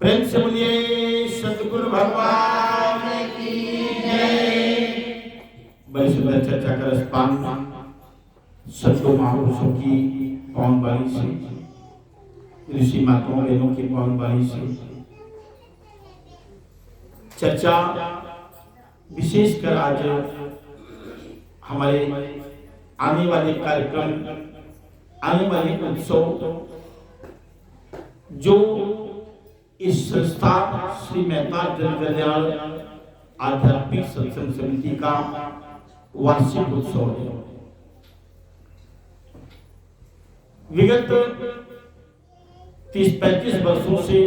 प्रेम से बोलिए सतगुरु भगवान की जय। बड़ी सुंदर चर्चा का रसपान सत्तो महापुरुषों की पवन वाणी से, ऋषि माताओं बहनों की पवन वाणी से चर्चा विशेषकर आज हमारे आने वाले कार्यक्रम, आने वाले उत्सव जो इस संस्था श्री मेहता जन कल्याण आध्यात्मिक सत्संग समिति का वार्षिक उत्सव है। विगत 30-35 वर्षों से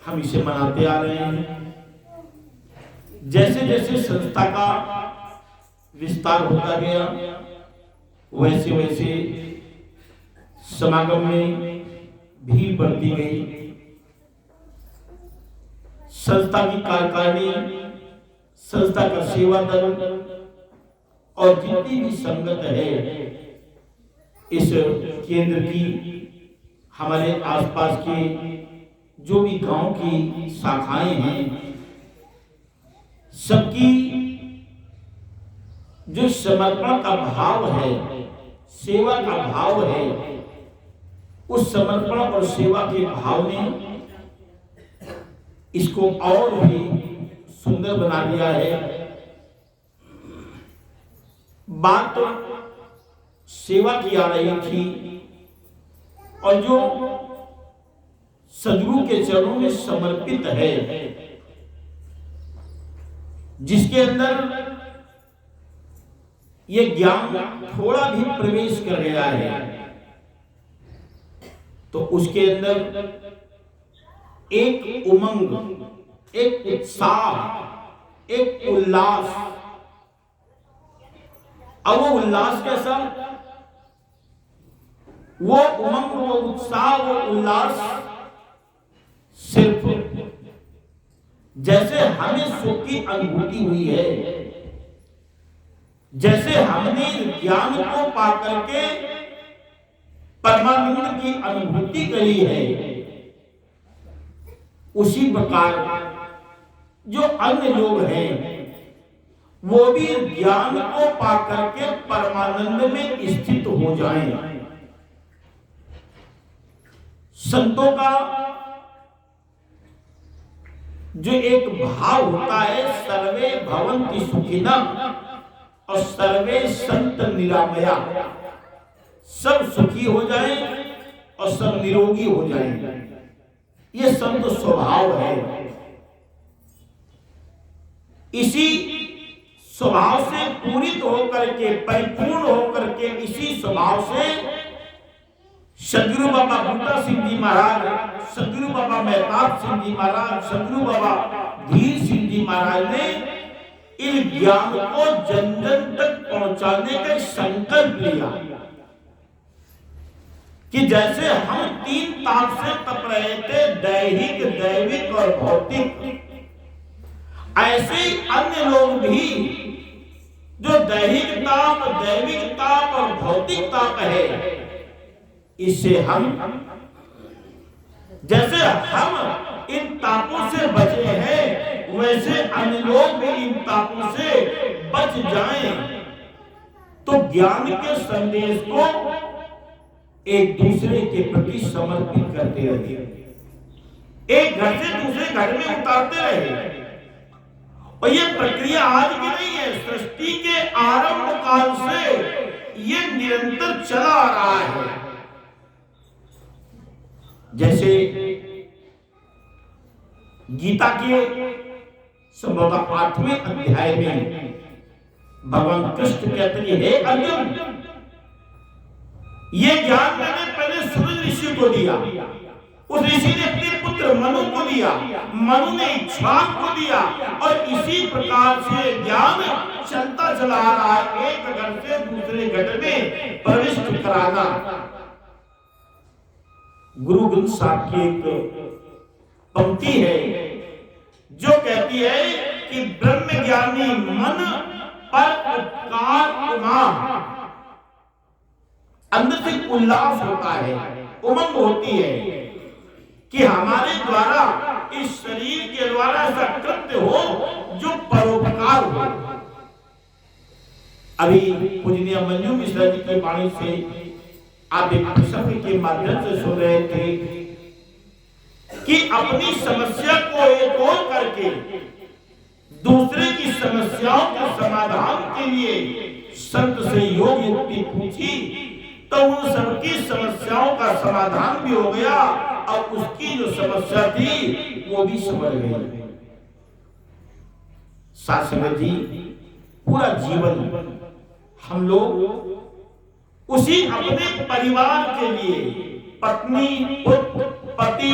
हम इसे मनाते आ रहे हैं। जैसे जैसे संस्था का विस्तार होता गया वैसे वैसे समागम में भीड़ बढ़ती गई। संस्था की कार्यकारिणी, संस्था का सेवा दल और जितनी भी संगत है इस केंद्र की, हमारे आसपास के जो भी गांव की शाखाएं हैं, सबकी जो समर्पण का भाव है, सेवा का भाव है, उस समर्पण और सेवा के भाव ने इसको और भी सुंदर बना दिया है। बात तो सेवा की आ रही थी और जो सदगुरु के चरणों में समर्पित है, जिसके अंदर ये ज्ञान थोड़ा भी प्रवेश कर गया है, तो उसके अंदर एक उमंग, एक उत्साह, एक उल्लास। अब वो उल्लास कैसा? वो उमंग, वो उत्साह, वो उल्लास सिर्फ जैसे हमें सुख की अनुभूति हुई है, जैसे हमने ज्ञान को पाकर के परमानंद की अनुभूति करी है, उसी प्रकार जो अन्य लोग हैं वो भी ज्ञान को पाकर के परमानंद में स्थित हो जाएं। संतों का जो एक भाव होता है, सर्वे भवन्ति सुखिनः और सर्वे संत निरामया, सब सुखी हो जाएं और सब निरोगी हो जाएं। ये संत स्वभाव है। इसी स्वभाव से पूरित होकर के, परिपूर्ण होकर के, इसी स्वभाव से सदगुरु बाबा बूटा सिंह जी महाराज, सदगुरु बाबा मेहताब सिंह जी महाराज, सदगुरु बाबा धीर सिंह जी महाराज ने इन ज्ञान को जन जन तक पहुंचाने का संकल्प लिया कि जैसे हम 3 ताप से तप रहे थे, दैहिक, दैविक और भौतिक, ऐसे ही अन्य लोग भी जो दैहिक ताप, दैविक ताप और भौतिक ताप है, इससे हम जैसे हम इन तापों से बचे हैं, वैसे अन्य लोग भी इन तापों से बच जाएं, तो ज्ञान के संदेश को एक दूसरे के प्रति समर्पित करते रहे, एक घर से दूसरे घर में उतारते रहे। और ये प्रक्रिया आज की नहीं है, सृष्टि के आरंभ काल से ये निरंतर चला आ रहा है। जैसे गीता के संभवतः 8वें अध्याय में भगवान कृष्ण कहते हैं, हे अर्जुन, ये ज्ञान मैंने पहले सूरज ऋषि को दिया, उस ऋषि ने अपने पुत्र मनु को दिया, मनु ने इक्ष्वाक को दिया, और इसी प्रकार से ज्ञान चलता चला आ रहा है, एक घर से दूसरे घर में प्रविष्ट कराना। गुरु ग्रंथ साहब की एक पंक्ति है जो कहती है कि ब्रह्म ज्ञानी मन पर उपकार उमा, अंदर से उल्लास होता है, उमंग होती है कि हमारे द्वारा अभी पूजनीय मंजू मिश्रा जी की वाणी से आप एक प्रसंग के माध्यम से सुन रहे थे कि अपनी समस्या को एक और करके दूसरे की समस्याओं के समाधान के लिए संत से योग युक्ति पूछी तो उन सबकी समस्याओं का समाधान भी हो गया और उसकी जो समस्या थी वो भी समझ गई। सासंगत जी, पूरा जीवन हम लोग उसी अपने परिवार के लिए पत्नी, पुत्र, पति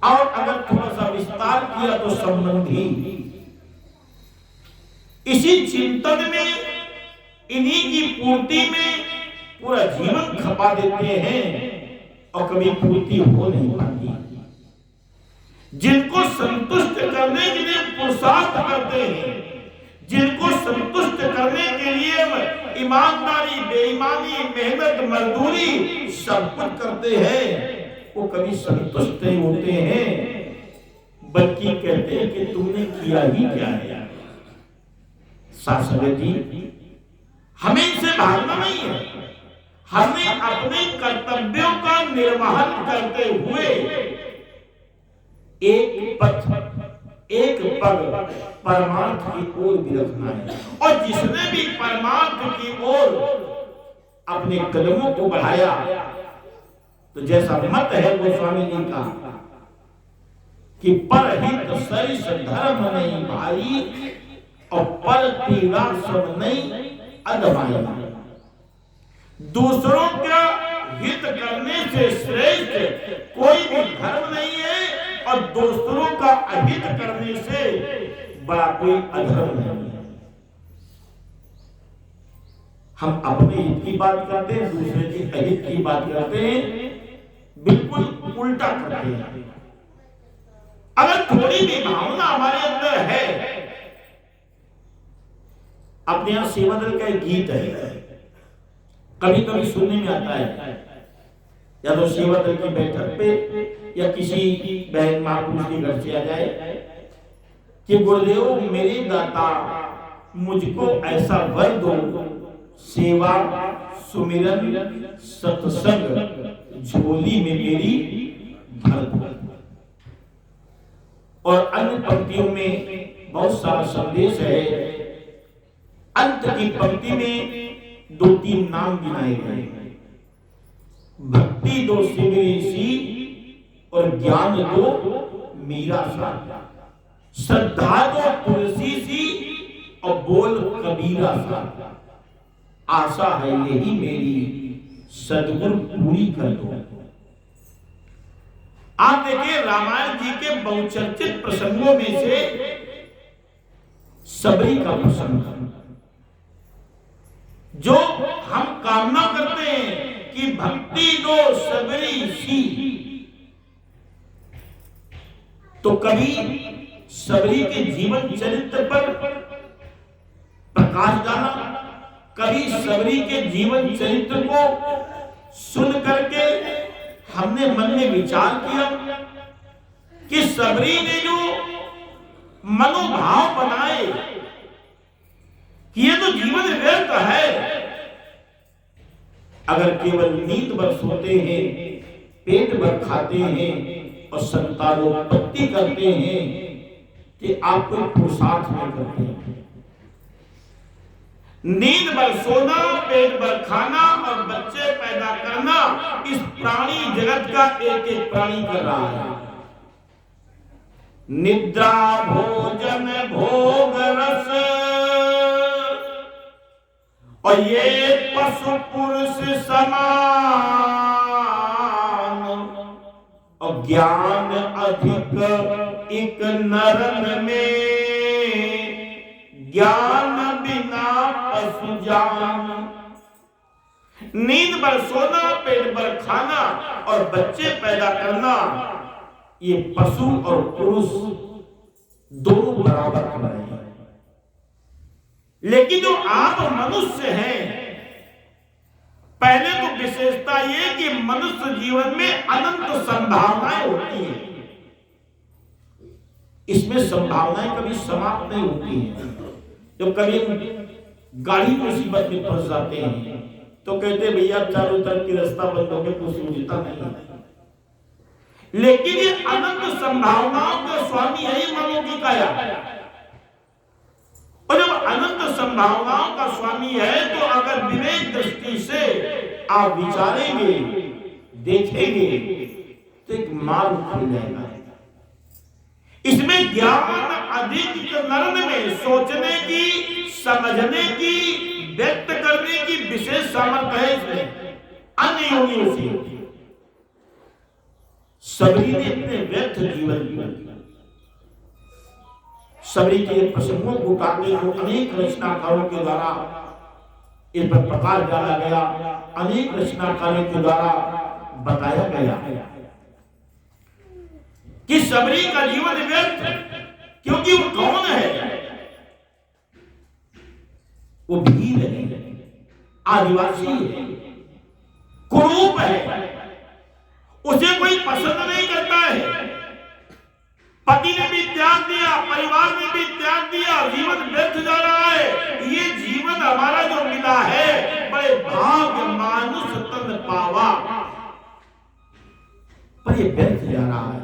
और अगर थोड़ा सा विस्तार किया तो संबंधी, इसी चिंतन में, इन्हीं की पूर्ति में पूरा जीवन खपा देते हैं और कभी पूर्ति हो नहीं पाती। जिनको संतुष्ट करने के लिए पुरुषार्थ करते हैं, जिनको संतुष्ट करने के लिए ईमानदारी, बेईमानी, मेहनत, मजदूरी सब कुछ करते हैं, वो कभी संतुष्ट नहीं होते हैं, बल्कि कहते हैं कि तुमने किया ही क्या है। सासंगत जी, हमें इनसे भागना नहीं है, हमें अपने कर्तव्यों का निर्वहन करते हुए एक पग परमार्थ की ओर भी रखना है। और जिसने भी परमार्थ की ओर अपने कदमों को बढ़ाया, तो जैसा मत है गोस्वामी जी का कि परहित सरिस धर्म नहीं भाई और पर पीड़ा सब नहीं अदमाई। दूसरों का हित करने से श्रेष्ठ कोई भी धर्म नहीं है और दूसरों का अहित करने से बड़ा कोई अधर्म नहीं है। हम अपने हित की बात करते हैं, दूसरे के अहित की बात करते हैं, बिल्कुल उल्टा करते हैं। अगर थोड़ी भी भावना हमारे अंदर है, अपने यहां सेवा दल का एक गीत है, कभी कभी सुनने में आता है, या तो सेवा दल की बैठक पे या किसी बहन महापुरुष के घर से आ जाए कि गुरुदेव मेरे दाता मुझको ऐसा वर दो, सेवा सुमिरन सत्संग झोली में मेरी भर दो। और अन्य पंक्तियों में बहुत सारा संदेश है। अंत की पंक्ति में 2-3 नाम गिनाए गए, भक्ति दो सिमरी सी और ज्ञान दो मीरा सा, श्रद्धा दो तुलसी सी और बोल कबीरा सा, आशा है यही मेरी सदगुरु पूरी कर दो। आप देखिए, रामायण जी के बहुचर्चित प्रसंगों में से सबरी का प्रसंग, जो हम कामना करते हैं कि भक्ति दो सबरी सी, तो कभी सबरी के जीवन चरित्र पर प्रकाश डाला, कभी सबरी के जीवन चरित्र को सुन करके हमने मन में विचार किया कि सबरी ने जो मनोभाव बनाए कि ये तो जीवन व्यर्थ है। अगर केवल नींद भर सोते हैं, पेट भर खाते हैं और संतानोत्पत्ति करते हैं कि आप कोई पुरुषार्थ नहीं करते हैं। नींद भर सोना, पेट भर खाना और बच्चे पैदा करना इस प्राणी जगत का एक एक प्राणी कर रहा है। निद्रा भोजन भोग रस और ये पशु पुरुष समान और ज्ञान अधिक एक नरन में, ज्ञान बिना पशु जान। नींद भर सोना, पेट भर खाना और बच्चे पैदा करना, ये पशु और पुरुष दोनों बराबर कर रहे हैं। लेकिन जो आप मनुष्य हैं, पहले तो विशेषता ये कि मनुष्य जीवन में अनंत संभावनाएं होती हैं। इसमें संभावनाएं कभी समाप्त नहीं होती हैं। जब कभी गाड़ी मुसीबत में फंस जाते हैं तो कहते भैया चारों तरफ की रास्ता बंद हो गया, कुछ सूझता नहीं। लेकिन ये अनंत संभावनाओं का स्वामी है ही मनों की काया। और जब अनंत संभावनाओं का स्वामी है तो अगर विवेक दृष्टि से आप विचारेंगे, देखेंगे तो एक मार्ग खुल जाएगा। इसमें ज्ञान अधिक करने में सोचने की, समझने की, व्यक्त करने की विशेष सामर्थ्य है। इसमें अन्य योगियों से सबरी ने अपने व्यर्थ जीवन में सबरी के प्रसंगों को उठाते हुए अनेक रचनाकारों के द्वारा इस पर प्रकाश डाला गया, अनेक रचनाकारों के द्वारा बताया गया कि सबरी का जीवन व्यर्थ है। क्योंकि वो कौन है? वो भील है, आदिवासी है, कुरूप है, उसे कोई पसंद नहीं करता है। पति ने भी त्याग दिया, परिवार ने भी त्याग दिया, जीवन व्यर्थ जा रहा है। ये जीवन हमारा जो मिला है, बड़े भाग्य मानुष तन पावा, पर ये व्यर्थ जा रहा है।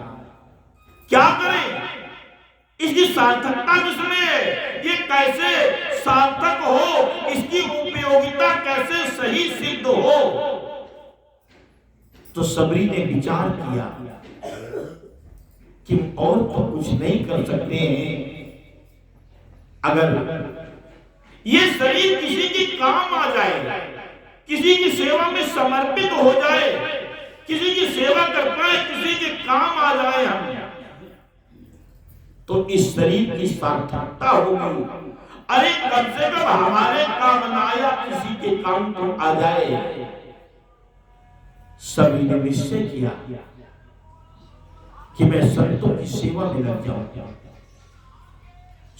क्या करें? इसकी सार्थकता किसमें है? ये कैसे सार्थक हो? इसकी उपयोगिता कैसे सही सिद्ध हो? तो सबरी ने विचार किया कि और तो कुछ नहीं कर सकते हैं। अगर ये शरीर किसी की काम आ जाए, किसी की सेवा में समर्पित हो जाए, किसी की सेवा कर पाए, किसी के काम आ जाए हम, तो इस शरीर की सार्थकता होगी। अरे कम से कम हमारे काम ना आया, किसी के काम तो आ जाए। सभी ने निश्चय किया कि मैं संतों की सेवा में लग जाऊं,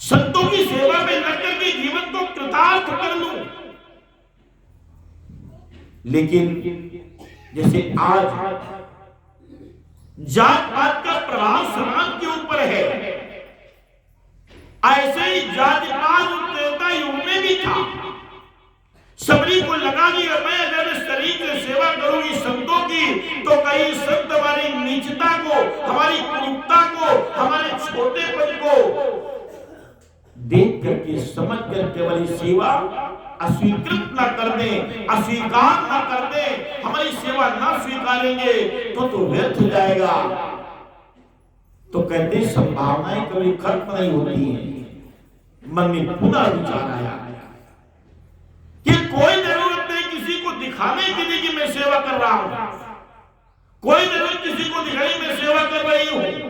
संतों की सेवा में लगकर के जीवन को कृतार्थ कर लूं। लेकिन जैसे आज जात पात का प्रभाव समाज के ऊपर है, ऐसे ही जाति पात उत्तरता युग में भी था। सबरी को लगा कि मैं अगर शरीर से सेवा करूंगी संतों की, तो कहीं संत हमारी नीचता को, हमारी कुरूपता को, हमारे छोटेपन को देख करके, समझ करके वाली सेवा अस्वीकृत ना कर दे, अस्वीकार ना कर दे, हमारी सेवा ना स्वीकारेंगे तो व्यर्थ जाएगा। तो कहते संभावनाएं कभी खत्म नहीं होती है। मन में पुनः विचार आया कि कोई जरूरत नहीं किसी को दिखाने के लिए कि मैं सेवा कर रहा हूं, कोई जरूरत किसी को दिखाई मैं सेवा कर रही हूं।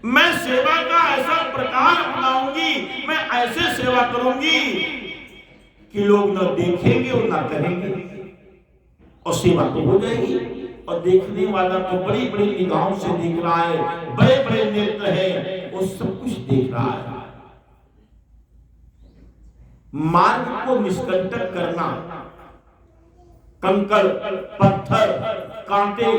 मैं सेवा का ऐसा प्रकार अपनाऊंगी, मैं ऐसे सेवा करूंगी कि लोग न देखेंगे और न करेंगे, और सेवा तो हो जाएगी। और देखने वाला तो बड़ी बड़ी निगाहों से देख रहा है, बड़े बड़े नेत्र है, वो सब कुछ देख रहा है। मार्ग को निष्कंटक करना, कंकड़, पत्थर, कांटे,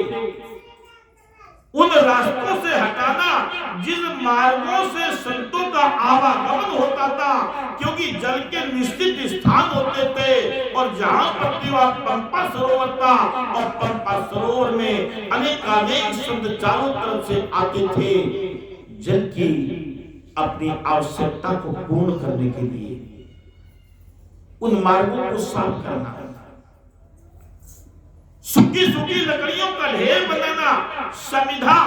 उन रास्तों से हटाना जिन मार्गों से संतों का आवागमन होता था, क्योंकि जल के निश्चित स्थान होते थे। और जहां प्रतिवाद पंपा सरोवर था, और पंपा सरोवर में अनेकानेक संत चारों तरफ से आते थे जल की अपनी आवश्यकता को पूर्ण करने के लिए। उन मार्गों को साफ करना, सूखी सूखी लकड़ियों का ढेर बनाना, समिधा,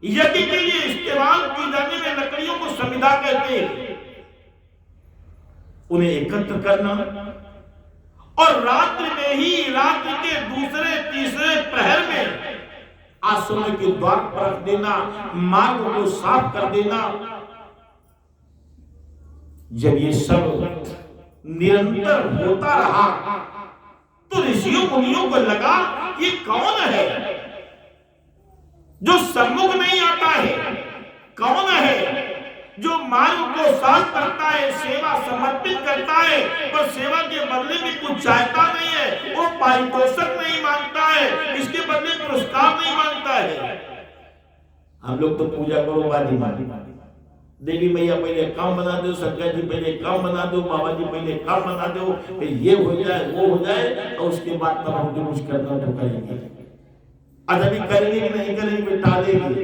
यज्ञ के लिए इस्तेमाल की जाने में लकड़ियों को समिधा कहते हैं, उन्हें एकत्र करना, और रात्रि में ही, रात्रि के दूसरे तीसरे प्रहर में आश्रम के द्वार पर रख देना, मार्ग को साफ कर देना। जब ये सब निरंतर होता रहा तो ऋषियों मुनियों को लगा ये कौन है जो सम्मुख नहीं आता है, कौन है जो मार्ग को साफ करता है, सेवा समर्पित करता है, पर सेवा के बदले में कुछ चाहता नहीं है, वो पारितोषिक नहीं मांगता है, इसके बदले पुरस्कार नहीं मांगता है। हम लोग तो पूजा करो बाजी मानी, देवी मैया पहले काम बना दो, शंकर जी पहले काम बना दो, बाबा जी पहले काम बना दो, फिर ये हो जाए वो हो जाए, और उसके बाद तब हम जो कुछ करना तो करेंगे। आज अभी करेंगे कि नहीं करेंगे, टालेंगे,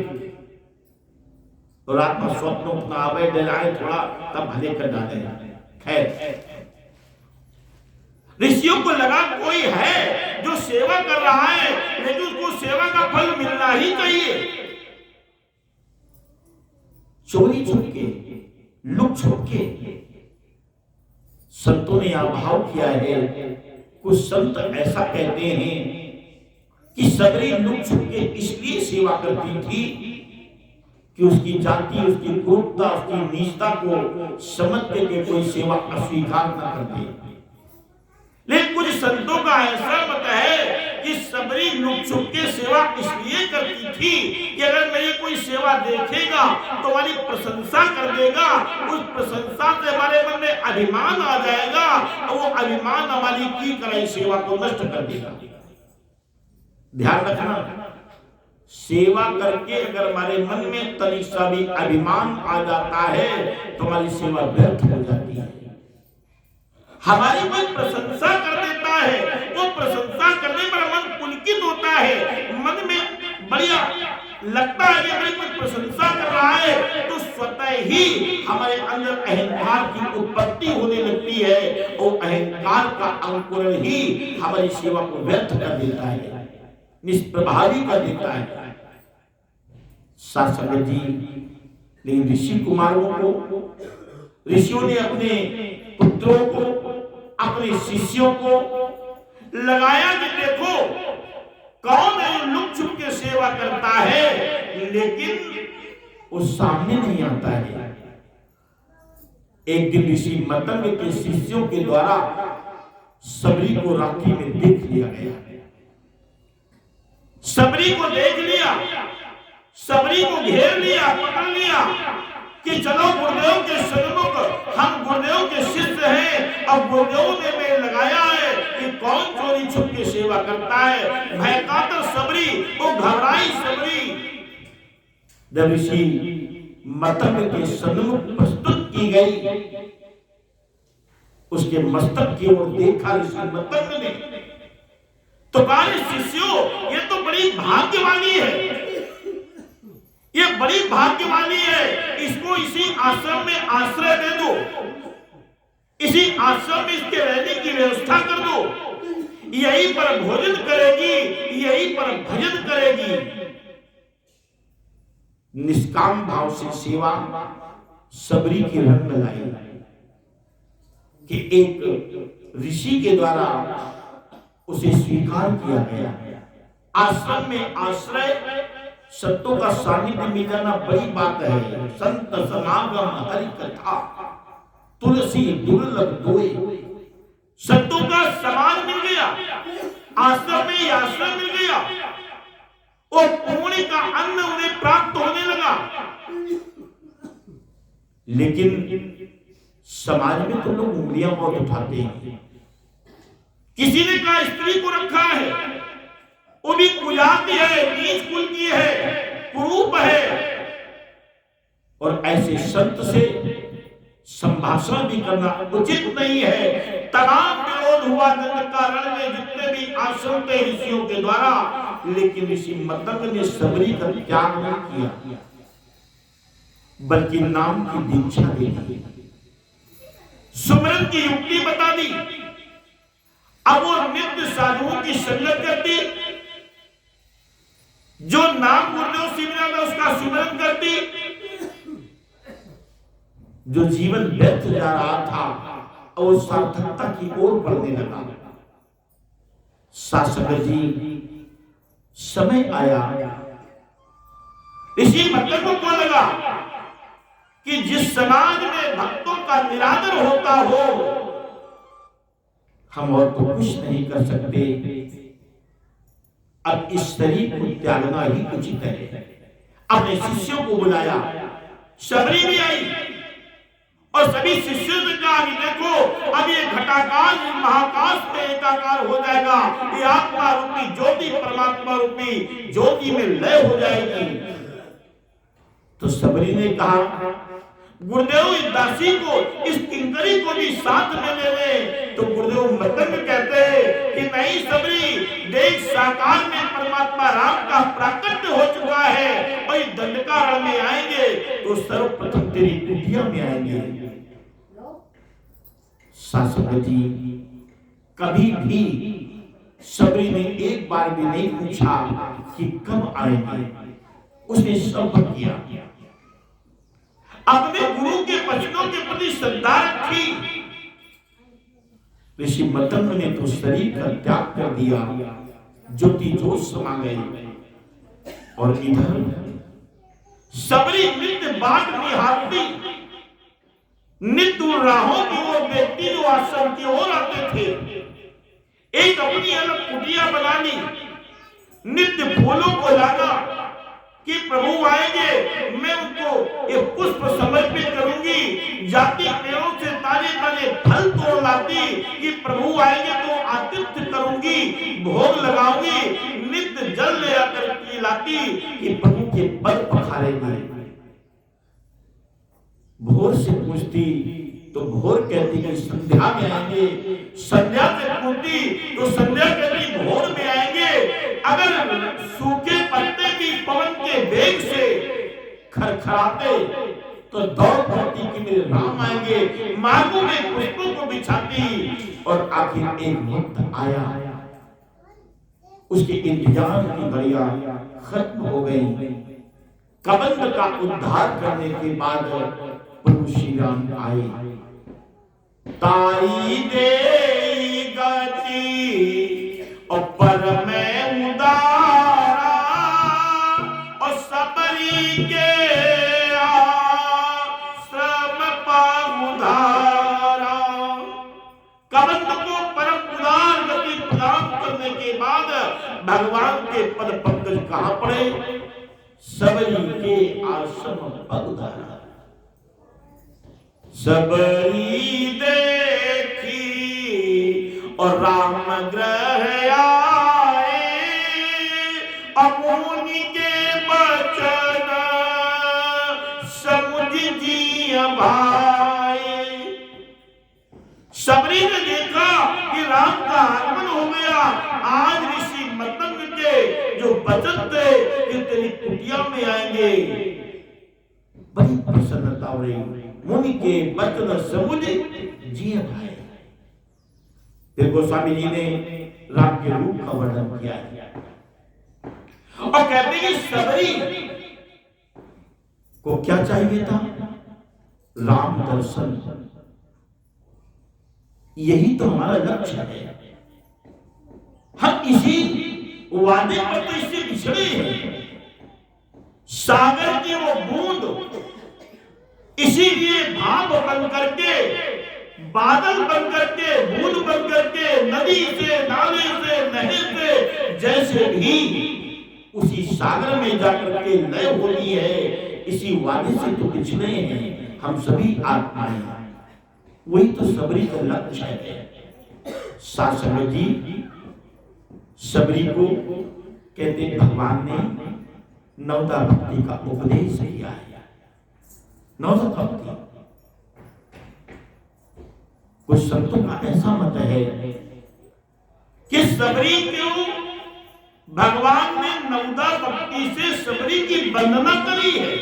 और रात में स्वप्न उतना आवे डराए थोड़ा, तब भले कर डाले। खैर, ऋषियों को लगा कोई है जो सेवा कर रहा है, लेकिन उसको सेवा का फल मिलना ही चाहिए। चोरी छुपके, लुक छुपके संतों ने अभाव किया है। कुछ संत ऐसा कहते हैं कि सबरी लुक छुपके इसलिए सेवा करती थी कि उसकी जाति, उसकी क्रूरता, उसकी नीचता को समझ के कोई सेवा अस्वीकार न कर दे। लेकिन कुछ संतों का ऐसा मत है कि सबरी लुक छुप के सेवा इसलिए करती थी कि अगर मेरी कोई सेवा देखेगा तो हमारी प्रशंसा कर देगा, उस प्रशंसा से हमारे मन में अभिमान आ जाएगा, और वो अभिमान हमारी की कराई सेवा को नष्ट कर देगा। ध्यान रखना, सेवा करके अगर हमारे मन में तनिक सा भी अभिमान आ जाता है तो हमारी सेवा व्यर्थ हो जाती है। हमारी मन प्रशंसा कर देता है, वो प्रशंसा करने पर मन पुलकित होता है, मन में बढ़िया लगता है कि अगर कोई प्रशंसा कर रहा है तो स्वतः ही हमारे अंदर अहंकार की उत्पत्ति होने लगती है, और अहंकार का अंकुरण ही हमारी सेवा को व्यर्थ कर देता है, निष्प्रभावी कर देता है। सासंग जी, लेकिन ऋषि कुमारों को, ऋषियों ने अपने पुत्रों को, अपने शिष्यों को लगाया कि देखो कौन है जो लुक छुप के सेवा करता है, लेकिन वो सामने नहीं आता है। एक दिन ऋषि मतंग के शिष्यों के द्वारा सबरी को रात्रि में देख लिया गया। सबरी को देख लिया, सबरी को घेर लिया, पकड़ लिया कि चलो गुरुदेव के सन्मुख, हम गुरुदेव के शिष्य हैं। अब गुरुदेव ने मैं लगाया है कि कौन चोरी छुप के सेवा करता है। भयकातर सबरी, वो घबराई सबरी। जब ऋषि मतंग के सन्मुख प्रस्तुत की गई, उसके मस्तक की ओर देखा ऋषि मतंग ने, तो कहा शिष्यों ये तो बड़ी भाग्यवानी है, ये बड़ी भाग्यवानी है, इसको इसी आश्रम में आश्रय दे दो, इसी आश्रम में इसके रहने की व्यवस्था कर दो, यहीं पर भोजन करेगी, यहीं पर भजन करेगी। निष्काम भाव से सेवा सबरी की रंग लाई कि एक ऋषि के द्वारा उसे स्वीकार किया गया। आश्रम में आश्रय, संतों का सानिध्य मिल जाना बड़ी बात है। संत समागम हरि कथा तुलसी दुर्लभ दोए। संतों का समान मिल गया, आश्रम में आश्रम मिल गया, और पुण्य का अन्न उन्हें प्राप्त होने लगा। लेकिन समाज में तो लोग उंगलियां बहुत उठाते हैं। किसी ने कहा स्त्री को रखा है, वो भी कुजाती है, नीच कुल की है, कुरूप है, और ऐसे संत से संभाषण भी करना उचित नहीं है। तमाम विरोध हुआ दंडकारण्य में जितने भी आश्रम थे ऋषियों के द्वारा, लेकिन ऋषि मतंग ने सबरी का त्याग नहीं किया, बल्कि नाम की दीक्षा दे दी, सुमरन की युक्ति बता दी। अब वो नित्य साधुओं की संगत करती, जो नाम गुरुदेव सिमरा में उसका सुमरन करती, जो जीवन व्यर्थ जा रहा था और सार्थकता की ओर बढ़ने लगा। शासक जी, समय आया, ऋषि मतंग को लगा कि जिस समाज में भक्तों का निरादर होता हो, हम और तो कुछ नहीं कर सकते, अब इस शरीर को त्यागना ही उचित है। अपने शिष्यों को बुलाया, सबरी भी आई और सभी शिष्यों ने कहा कि देखो अब ये घटाकाश महाकाश में एकाकार हो जाएगा, ये आत्मा रूपी ज्योति परमात्मा रूपी ज्योति में लय हो जाएगी। तो सबरी ने कहा गुरुदेव इस दासी को, इस किंकरी को भी साथ में ले ले। तो गुरुदेव मतंग कहते हैं कि नहीं सबरी, देख साकार में परमात्मा राम का प्राकट्य हो चुका है, और दंडकारण्य में आएंगे तो सर्वप्रथम तेरी कुटिया में आएंगे। शासक जी कभी भी सबरी ने एक बार भी नहीं पूछा कि कब आएंगे, उसने संपर्क किया, अपने गुरु के वचनों के प्रति श्रद्धा रखी। ऋषि मतंग ने तो शरीर का त्याग कर दिया, ज्योति जोत समा गई, और इधर सबरी नित्य बाट निहारती, नित्य राहों की ओर देखती, जो आश्रम की ओर आते थे। एक अपनी अलग कुटिया बनानी, नित्य फूलों को लाना कि प्रभु आएंगे, मैं उनको एक पुष्प समर्पित करूंगी, जाति पेड़ों से ताजे ताजे फल तोड़ लाती कि प्रभु आएंगे तो आतिथ्य करूंगी, भोग लगाऊंगी, नित्य जल ले आकर लाती कि प्रभु के पद पखारेंगे। भोर से पूछती तो भोर कहती कि संध्या में आएंगे, संध्या से पूछती तो संध्या कहती भोर में आएंगे। अगर सूखे पत्ते भी पवन के वेग से खरखराते तो दौड़ पड़ती कि मेरे राम आएंगे, मार्गों में पुष्पों को बिछाती। और आखिर एक वक्त आया, उसके इंतजार की घड़ियां खत्म हो गई। कबंध का उद्धार करने के बाद प्रभु श्री राम आए। ताई दे गति ऊपर में उदारा, और सबरी के आश्रम पाउधारा। कबंध को परम उदार गति प्रदान करने के बाद भगवान के पद पंकज कहां पड़े? सबरी के आश्रम पाउधारा। सबरी देखी और राम ग्रह आए, अमुनि के बचन समुझ जी भाई। सबरी ने देखा कि राम का आगमन हो गया। आज ऋषि मतंग के जो वचन थे कि तेरी कुटिया में आएंगे, बड़ी प्रसन्नता हो रही। मुनि के वचन समुझ जी भाई। फिर गोस्वामी जी ने राम के रूप का वर्णन किया और कहते हैं कि सबरी को क्या चाहिए था? राम दर्शन। यही तो हमारा लक्ष्य है। हम इसी वादे पर तो इससे बिछड़े हैं। सागर की वो बूंद इसीलिए भाप बन करके, बादल बन करके, बूंद बन करके, नदी से, नाले से, नहर से, जैसे भी उसी सागर में जाकर के लय होती है, इसी वादे से तो बिछड़े हैं हम सभी आत्माएं। वही तो सबरी का लक्ष्य है। सासंग जी सबरी को कहते भगवान ने नवदा भक्ति का उपदेश किया है। नवदा भक्ति कुछ संतों का ऐसा मत है कि सबरी क्यों भगवान ने नवदा भक्ति से सबरी की वंदना करी है।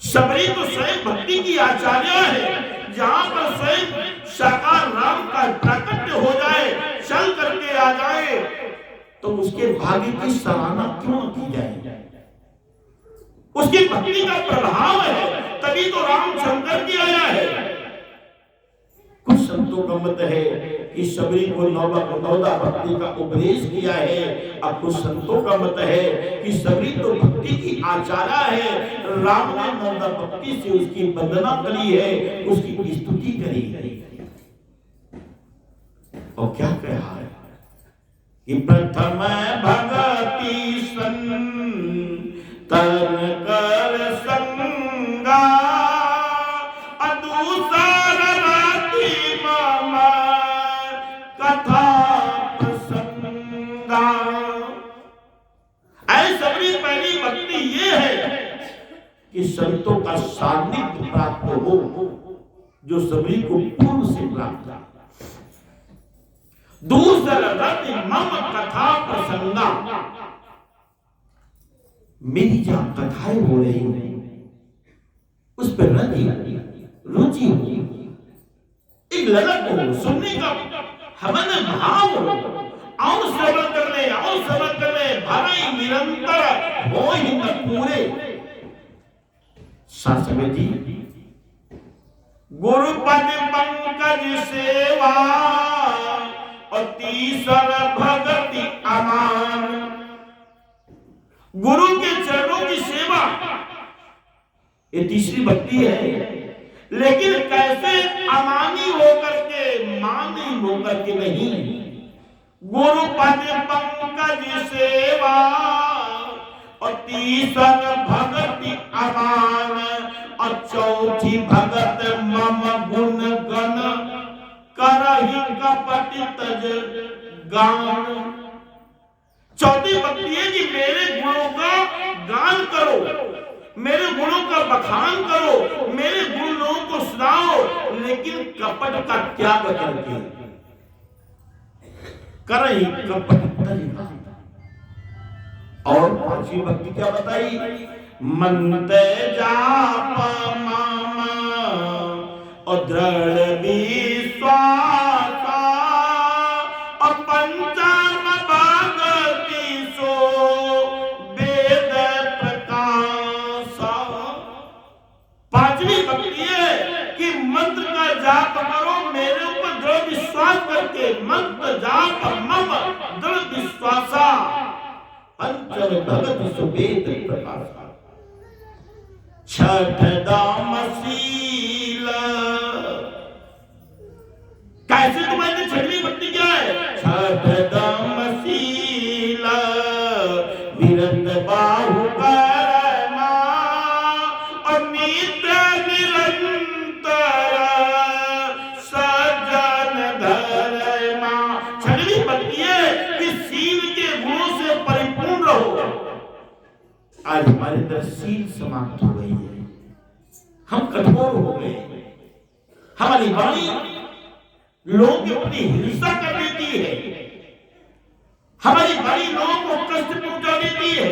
सबरी तो स्वयं भक्ति की आचार्य है। जहां पर स्वयं साकार राम का प्राकट्य हो जाए, चल करके आ जाए, तो उसके भाग्य की सराहना क्यों की जाए? उसकी भक्ति का प्रभाव है, तभी तो राम शंकर की आया है। कुछ संतों का मत है कि सबरी को नवदा भक्ति का उपदेश किया है। अब कुछ संतों का मत है कि सबरी तो भक्ति की आचार्य है। राम ने नवदा भक्ति से उसकी वंदना करी है, उसकी स्तुति करी है। और क्या कहा है कि प्रथम भगति तन कर संगा, अदूसर राति मामा कथा प्रसंगा। ऐ सबरी पहली भक्ति ये है कि संतों का सान्निध्य प्राप्त हो, जो सभी को पूर्व से प्राप्त था। दूसरा रति मम कथा प्रसंगा, मेरी जहां कथाएं हो रही है उस पर रति रुचि हो, एक ललक हो, सुनने का हवन भाव हो, और श्रवण कर ले भराई निरंतर हो ही न पूरे। शास्त्र जी गुरुपद पंकज सेवा और तीसर भगति अमान, गुरु के चरणों की सेवा ये तीसरी भक्ति है, लेकिन कैसे अमानी होकर के, मानी होकर के नहीं। गुरुपद पंकज सेवा और तीसर भगति अमान, और चौथी भगत मम गुण गण करहि कपट तज गान। चौथी भक्ति है कि मेरे गुणों का गान करो, मेरे गुणों का बखान करो, मेरे गुणों को सुनाओ, लेकिन कपट का त्याग करके। करहि कपट तज गान। और पांचवी भक्ति क्या बताई? मनते जाप मामा और दृढ़ विश्वास और पंचम भगति सो वेद प्रकाश। पांचवी भक्ति है कि मंत्र का जाप करो मेरे ऊपर दृढ़ विश्वास करके। मंत्र जाप मम दृढ़ विश्वासा, पंचम भगति सो वेद प्रकाश। छठ दामशील, कैसे तुम्हारी छठवीं भक्ति क्या है? छठ दामशील विरत बाहु करना और नित्य निरंतर सजन धर्मा। छठवीं भक्ति है कि सील के गुणों से परिपूर्ण रहो। आज हमारे अंदर सील समाप्त हो गई है, हम कठोर हो गए, हमारी वाणी लोगों के प्रति हिंसा कर देती है, हमारी वाणी लोगों को कष्ट पहुंचा देती है,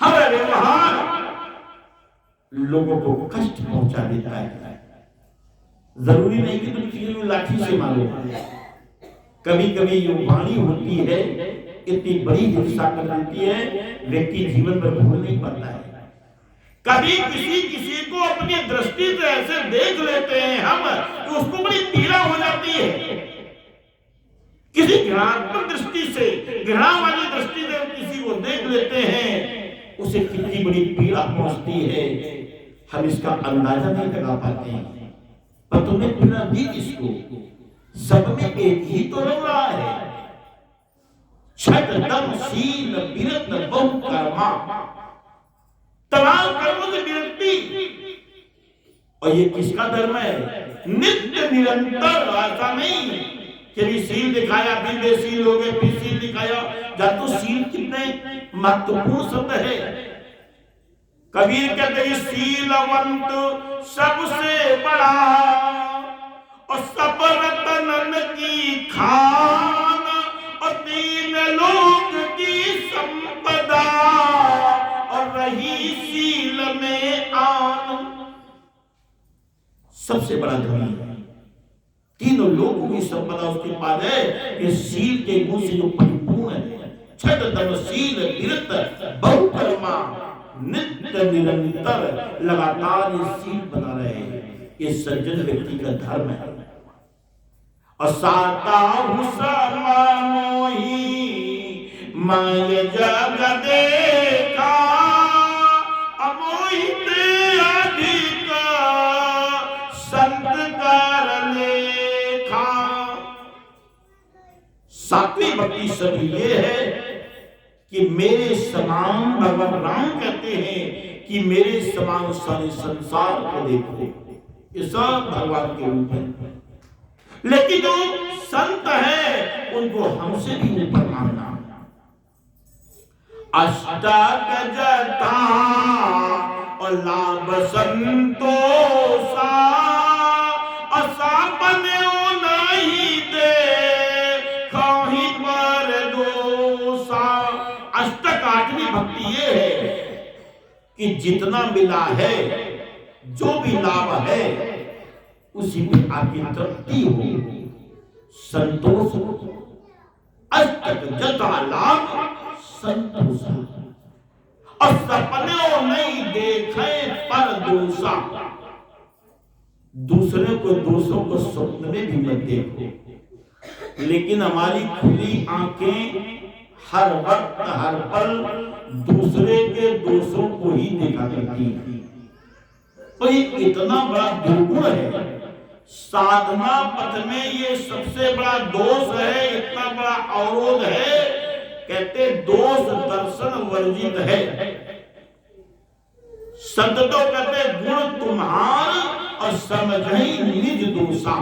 हमारा व्यवहार लोगों को कष्ट पहुंचा देता है। जरूरी नहीं कि तुम किसी को लाठी से मारो, कभी कभी जो वाणी होती है इतनी बड़ी हिंसा कर देती है, व्यक्ति जीवन भर भूल नहीं पाता है। कभी किसी को अपनी दृष्टि से ऐसे देख लेते हैं हम कि उसको बड़ी पीड़ा हो जाती है। किसी घृणात्मक दृष्टि से, घृणा वाली दृष्टि से किसी को देख लेते हैं, उसे कितनी बड़ी पीड़ा पहुंचती है, हम इसका अंदाजा नहीं लगा पाते हैं। पर तुमने पीड़ा दी किसको? सब में एक ही तो लग रहा है। छठ दम शील विरत बहु कर्मा, तमाम कर्मों से विरक्ति। और ये किसका धर्म है? नित्य निरंतर। ऐसा नहीं कि सील दिखाया फिर बेसील हो गए, फिर सील दिखाया। जब तो सील कितने महत्वपूर्ण शब्द है। कबीर कहते हैं सीलवंत सबसे बड़ा और सब रतनन की खान और तीन लोक की संपदा और रही सील में आन। सबसे बड़ा धनी है, तीनों लोगों की संपदा उसके पास है कि सील के गुण से जो परिपूर्ण है। छठ दम शील विरत बहु कर्मा, नित्य निरंतर लगातार ये सील बना रहे, ये सज्जन व्यक्ति का धर्म है। और साता मोही मैं जग देखा अमोहित अधिक संत कर लेखा। सातवीं भक्ति सभी ये है कि मेरे समान, भगवान राम कहते हैं कि मेरे समान सारे संसार को देखो, ये सब भगवान के रूप है। लेकिन जो संत है उनको हमसे भी ऊपर मानना। अष्टक जता और लाभ संतोषा असापने नहीं दे कहीं पर दोषा। अष्टक आठवीं भक्ति ये है कि जितना मिला है, जो भी लाभ है, उसी में आपकी तृप्ति हो, संतोष हो। अष्टक जता लाभ संतोष और सपने नहीं देखे पर दोषा। दूसरे को दोषों को स्वप्न में भी मत देखो, लेकिन हमारी खुली आंखें हर वक्त हर पल दूसरे के दोषों को ही देखा करती है। तो ये इतना बड़ा दुर्गुण है। साधना पथ में ये सबसे बड़ा दोष है, इतना बड़ा अवरोध है। कहते दोष दर्शन वर्जित है। संत तो कहते गुण तुम्हार और समझई निज दोषा।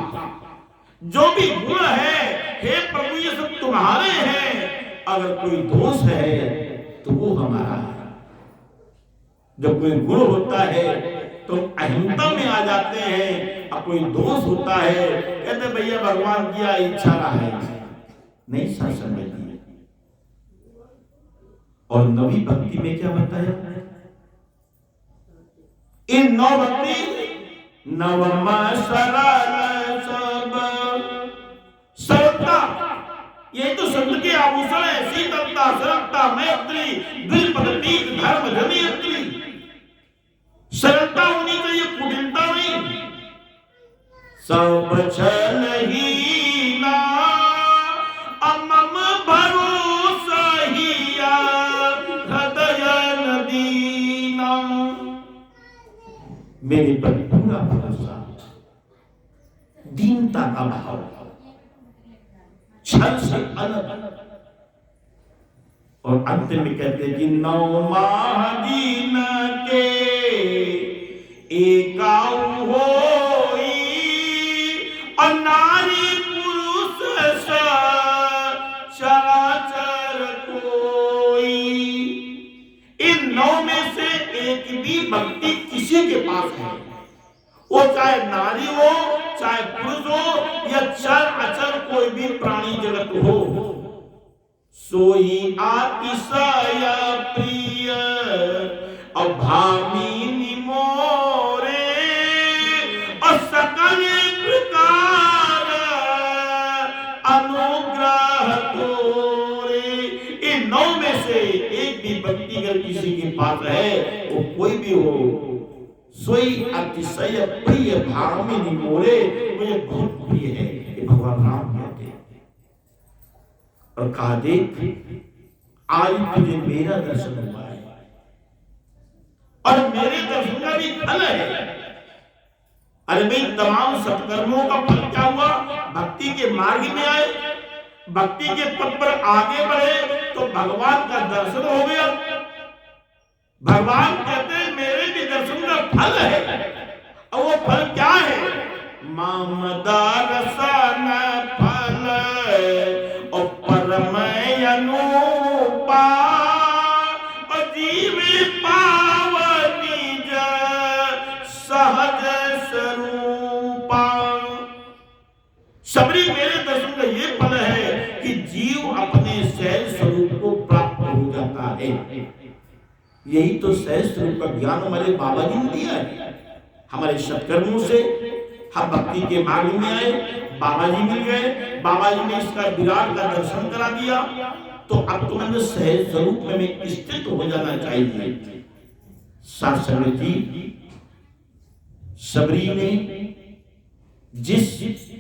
जो भी गुण है, हे प्रभु ये सब तुम्हारे हैं, अगर कोई दोष है तो वो हमारा है। जब कोई गुण होता है तो अहंता में आ जाते हैं, अब कोई दोष होता है कहते भैया भगवान की इच्छा रहा है, नहीं शासन में। और नवी भक्ति में क्या बताया? इन नौ भक्ति नवमा सरल सब सरलता, ये तो संत के आभूषण है। शीतलता, सरलता, मैत्री, द्विपदती, धर्म, धनियत्री। सरलता होनी चाहिए, कुटिलता नहीं। सब छल हीना अमम भरोसा हिया हृदय नदीना। मेरे पर पूरा भरोसा, दीनता का भाव, छल से अलग। और अंत में कहते हैं कि नौ माह दीन के एकाऊ होई और नारी पुरुष चराचर कोई। इन नौ में से एक भी भक्ति किसी के पास है, वो चाहे नारी हो, चाहे पुरुष हो, या चर अचर कोई भी प्राणी जगत हो। सोई अतिशय प्रिय अभामिनी मोरे और सकल प्रकार अनुग्रह तोरे। इन नौ में से एक भी भक्ति अगर किसी के पास है, वो कोई भी हो, सोई अतिशय प्रिय भामिनी मोरे, मुझे बहुत प्रिय है, ये भगवान राम कहते हैं। और कहा देख आज तुझे मेरा दर्शन हुआ है और मेरे दर्शन का भी फल है। अरे भाई तमाम सत्कर्मों का फल क्या हुआ? भक्ति के मार्ग में आए, भक्ति के पथ पर आगे बढ़े तो भगवान का दर्शन हो गया। भगवान कहते हैं मेरे भी दर्शन का फल है। और वो फल क्या है? मामदार सन फल और परम अनुपा और जीवे पावनी सहज स्वरूपा। सबरी मेरे दर्शन का ये फल है कि जीव अपने सहज स्वरूप को प्राप्त हो जाता है। यही तो सहज स्वरूप का ज्ञान हमारे बाबा जी ने दिया है। हमारे सत्कर्मों से हम भक्ति के मार्ग में आए, बाबा जी मिल गए, बाबा जी ने इसका विराट का दर्शन करा दिया, तो अब तुम्हें सहज स्वरूप में स्थित हो जाना चाहिए। साथ जी सबरी ने जिस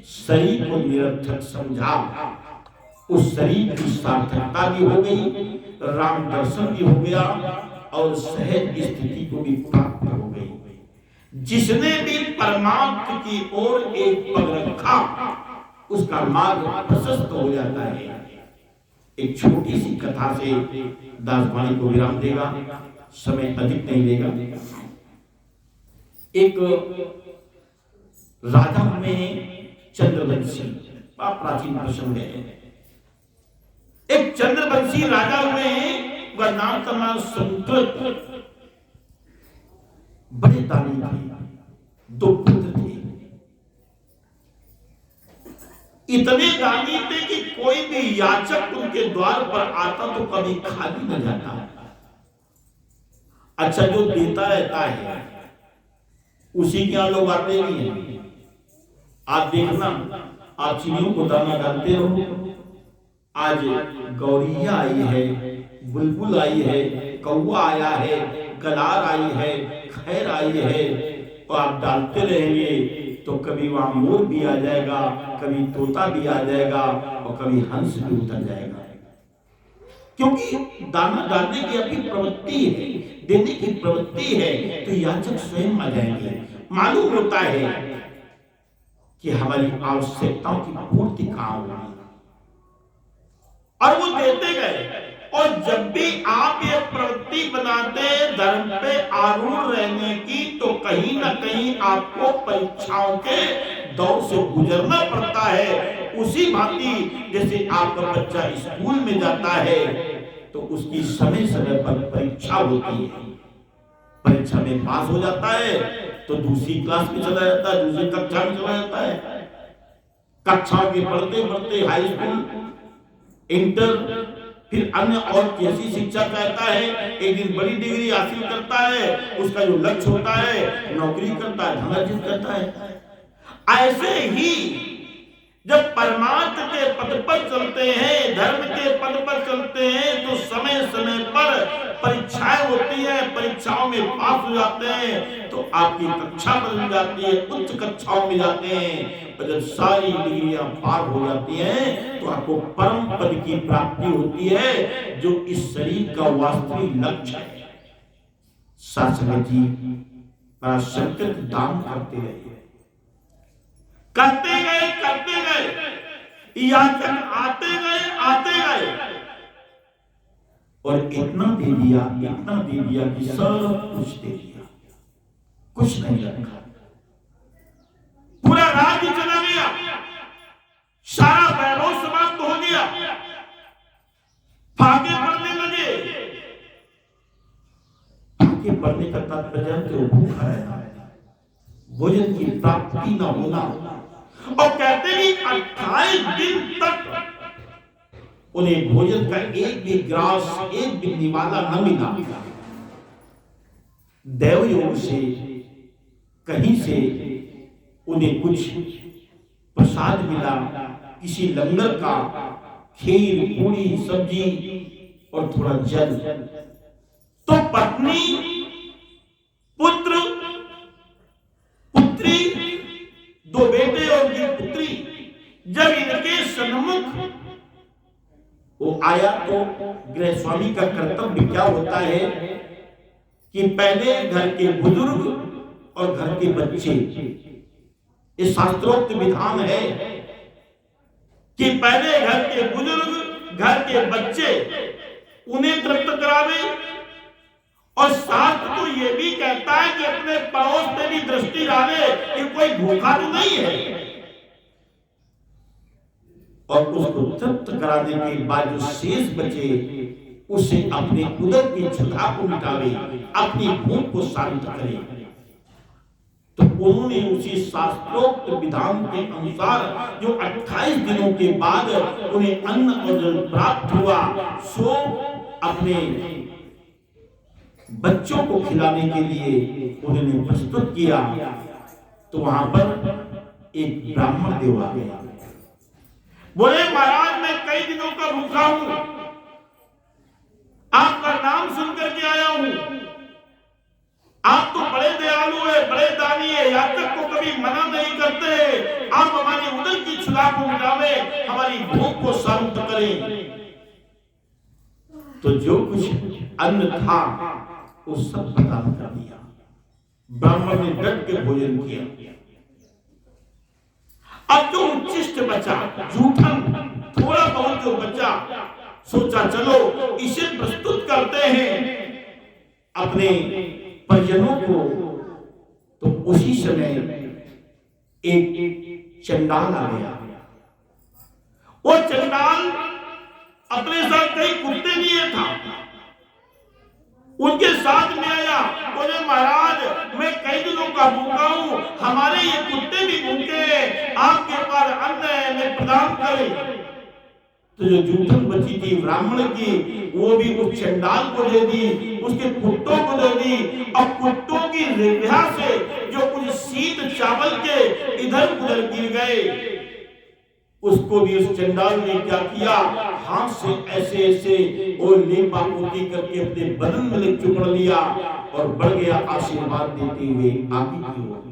शरीर को निरर्थक समझा, उस शरीर की सार्थकता भी हो गई, राम दर्शन भी हो गया और सहज स्थिति को भी प्राप्त हो गई। जिसने भी परमात्मा की ओर एक पग रखा, उसका मार्ग प्रशस्त हो जाता है। एक छोटी सी कथा से दासवाणी को विराम देगा, समय अधिक नहीं लेगा। एक राजा में चंद्रवंशी, प्राचीन प्रसंग है। एक चंद्रवंशी राजा हुए, वह नाम था संतृप्त। बड़े दानी थे, 2 पुत्र थे। इतने दानी थे कि कोई भी याचक उनके द्वार पर आता तो कभी खाली न जाता। अच्छा, जो देता रहता है उसी के यहाँ लोग आते नहीं है। आप देखना, आप चिड़ियों को दाना डालते रहो, आज गौरैया आई है, बुलबुल आई है, कौवा आया है, गलार आई है, खैर आई है, और आप डालते रहेंगे तो कभी वहां मोर भी आ जाएगा, कभी तोता भी आ जाएगा, और कभी हंस भी उतर जाएगा। क्योंकि दाना डालने की अपनी प्रवृत्ति है, देने की प्रवृत्ति है, तो याचक स्वयं आ जाएंगे। मालूम होता है कि हमारी आवश्यकताओं की पूर्ति कहां होगी, और वो देते गए। और जब भी आप ये प्रवृत्ति बनाते धर्म पे आरूढ़ रहने की, तो कहीं ना कहीं आपको परीक्षाओं के दौर से गुजरना पड़ता है। उसी भांति जैसे आपका बच्चा स्कूल में जाता है तो उसकी समय समय पर परीक्षा होती है, परीक्षा में पास हो जाता है तो दूसरी क्लास में चला जाता है, दूसरी कक्षा में चला जाता है। कक्षा के पढ़ते पढ़ते हाई स्कूल, इंटर, फिर अन्य और कैसी शिक्षा चाहता है, एक दिन बड़ी डिग्री हासिल करता है, उसका जो लक्ष्य होता है नौकरी करता है, धन अर्जित करता है। ऐसे ही जब परमार्थ के पद पर चलते हैं, धर्म के पद पर चलते हैं, तो समय समय पर परीक्षाएं होती है, परीक्षाओं में पास हो जाते हैं तो आपकी कक्षा बदल जाती है, उच्च कक्षाओं में जाते हैं। और जब सारी डिग्रियां पार हो जाती हैं तो आपको परम पद की प्राप्ति होती है, जो इस शरीर का वास्तविक लक्ष्य है। शास्त्र जी पराशंकर दान करते रहे, करते गए, याचक आते गए, और इतना दे दिया कि सब कुछ दे दिया, कुछ नहीं रखा। पूरा राज्य चला गया, सारा वैभव समाप्त हो गया, फाके पड़ने लगे। फाके पड़ने का तात्पर्य तो भूखा रहना, भोजन की प्राप्ति न होना। और कहते हैं 28 दिन तक उन्हें भोजन का एक भी ग्रास, एक भी निवाला न मिला। देव योग से कहीं से उन्हें कुछ प्रसाद मिला, किसी लंगर का, खीर, पूरी, सब्जी और थोड़ा जल। तो पत्नी, पुत्र, पुत्री, 2 बेटे और उनकी पुत्री जब इनके सन्मुख वो आया तो गृह स्वामी का कर्तव्य क्या होता है कि पहले घर के बुजुर्ग और घर के बच्चे, इस शास्त्रोक्त विधान है कि पहले घर के बुजुर्ग, घर के बच्चे, उन्हें तृप्त करावे। और शास्त्र तो ये भी कहता है कि अपने पड़ोस पे भी दृष्टि डाले कि कोई भूखा तो नहीं है, और उसको तृप्त कराने के बाद जो शेष बचे उसे अपने उदर की क्षुधा को मिटावे, अपनी भूख को शांत करे। तो उन्होंने उसी शास्त्रोक्त विधान के अनुसार जो 28 दिनों के बाद उन्हें अन्न और जल प्राप्त हुआ, सो अपने बच्चों को खिलाने के लिए उन्होंने प्रस्तुत किया। तो वहां पर एक ब्राह्मण देव आ गया, बोले महाराज मैं कई दिनों का भूखा हूं, आपका नाम सुनकर के आया हूं, आप तो बड़े दयालु है, बड़े दानी है, याचक को कभी मना नहीं करते, आप हमारी उदर की क्षुधा को मिटावे, हमारी भूख को शांत करें। तो जो कुछ अन्न था वो सब प्रदान कर दिया। ब्राह्मण ने डट के भोजन किया। अब जो उच्चिष्ट बचा, जूठन थोड़ा बहुत जो बचा, सोचा चलो इसे प्रस्तुत करते हैं अपने परिजनों को। तो उसी समय एक चंडाल आ गया। वो चंडाल अपने साथ कई कुत्ते लिए था, उनके साथ में आया। बोले महाराज मैं कई दिनों का भूखा हूं, हमारे ये कुत्ते भी भूखे, आपके पास अन्न है, मैं प्रदान करें। तो जो जूठन बची थी ब्राह्मण की, वो भी उस चंडाल को दे दी, उसके कुत्तों को दे दी। अब कुत्तों की रेखा से जो कुछ शीत चावल के इधर उधर गिर गए, उसको भी उस चंडाल ने क्या किया, हाथ से ऐसे ऐसे वो लेपा पोती करके अपने बदन में चुपड़ लिया और बढ़ गया आशीर्वाद देते हुए आगे की ओर।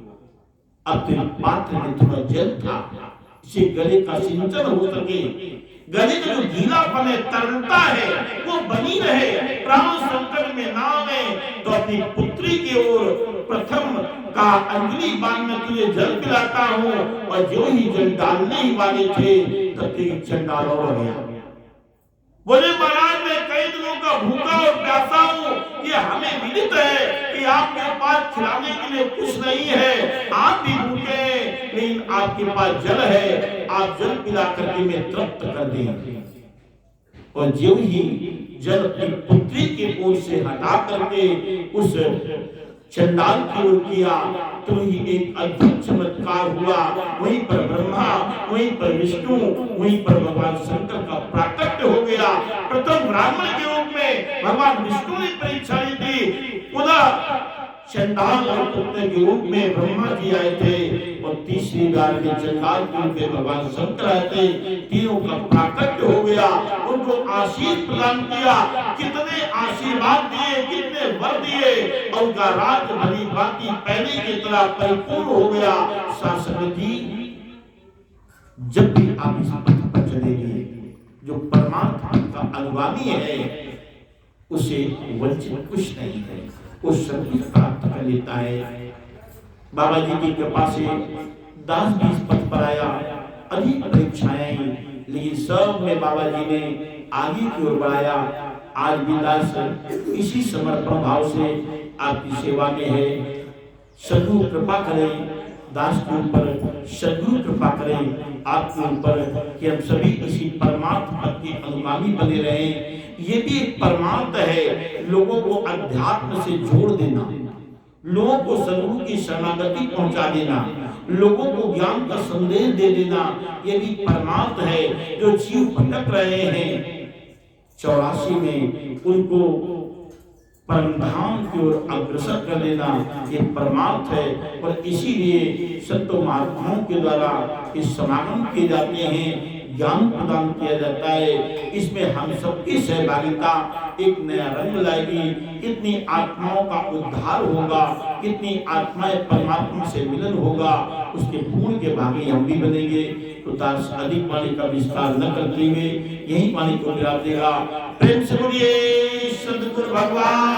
अब तो पात्र में थोड़ा जल था, इसे गले का सिंचन हो सके, गले का जो गीलापन है, तरलता है, वो बनी रहे, प्राण संकट में ना आवे। तो अपनी पुत्री की ओर प्रथम का अंजलि बांध में तुझे जल पिलाता हूँ। और जो ही जल डालने ही वाले थे तब तक चंडाल और गया। बोले महाराज मैं कई दिनों का भूखा और प्यासा हूँ, ये हमें विदित है कि आपके पास खिलाने के लिए कुछ नहीं है, आप भी भूखे, लेकिन आपके पास जल है, आप जल पिला करके मैं तृप्त कर दें। और जो ही जल अपनी पुत्री की ओर से हटा करके उस चंडाल की ओर किया, तो ही एक अद्भुत चमत्कार हुआ। वहीं पर ब्रह्मा, वहीं पर विष्णु, वहीं पर भगवान शंकर का प्राकट्य हो गया। प्रथम ब्राह्मण के रूप में भगवान विष्णु ने परीक्षा ली थी, पुनः चंडाल और कुत्ते के रूप में ब्रह्मा जी आए थे, और तीसरी बार में चंडाल के रूप में भगवान शंकर आए थे। तीनों का प्राकट्य हो गया, उनको आशीष प्रदान किया, कितने आशीर्वाद दिए, कितने वर दिए, और उनका राज्य भली भांति पहले की तरह परिपूर्ण हो गया। शासक जी, जब भी आप इस पथ पर चलेंगे, जो परमात्मा का अनुगामी है उसे वंचित कुछ नहीं है, वो सब कुछ प्राप्त कर लेता है। बाबा जी की कृपा से दास भी इस पथ पर आया, अधिक परीक्षाएं, लेकिन सब में बाबा जी ने आगे की ओर बढ़ाया। आज भी दास इसी समर्पण भाव से आपकी सेवा में है। सद्गुरु कृपा करें दास के ऊपर, सद्गुरु कृपा करें आपके ऊपर कि हम सभी इसी परमात्मा के अनुगामी बने रहें। ये भी एक परमार्थ है, लोगों को अध्यात्म से जोड़ देना, लोगों को सद्गुरु की शरणागति पहुंचा देना, लोगों को ज्ञान का संदेश दे देना, ये भी परमार्थ है। जो जीव भटक रहे हैं 84 में, उनको परम धाम की ओर अग्रसर कर देना, ये परमार्थ है। और इसीलिए संतों महात्माओं के द्वारा इस समागम किए जाते हैं, ज्ञान प्रदान किया जाता है। इसमें हम सबकी सहभागिता एक नया रंग लाएगी, कितनी आत्माओं का उद्धार होगा, कितनी आत्माएं परमात्मा से मिलन होगा, उसके पूर्ण के भागी हम भी बनेंगे। तो दास अधिक पानी का विस्तार न करते हुए यही पानी को विराम देगा। प्रेम से बोलिए सद्गुरु भगवान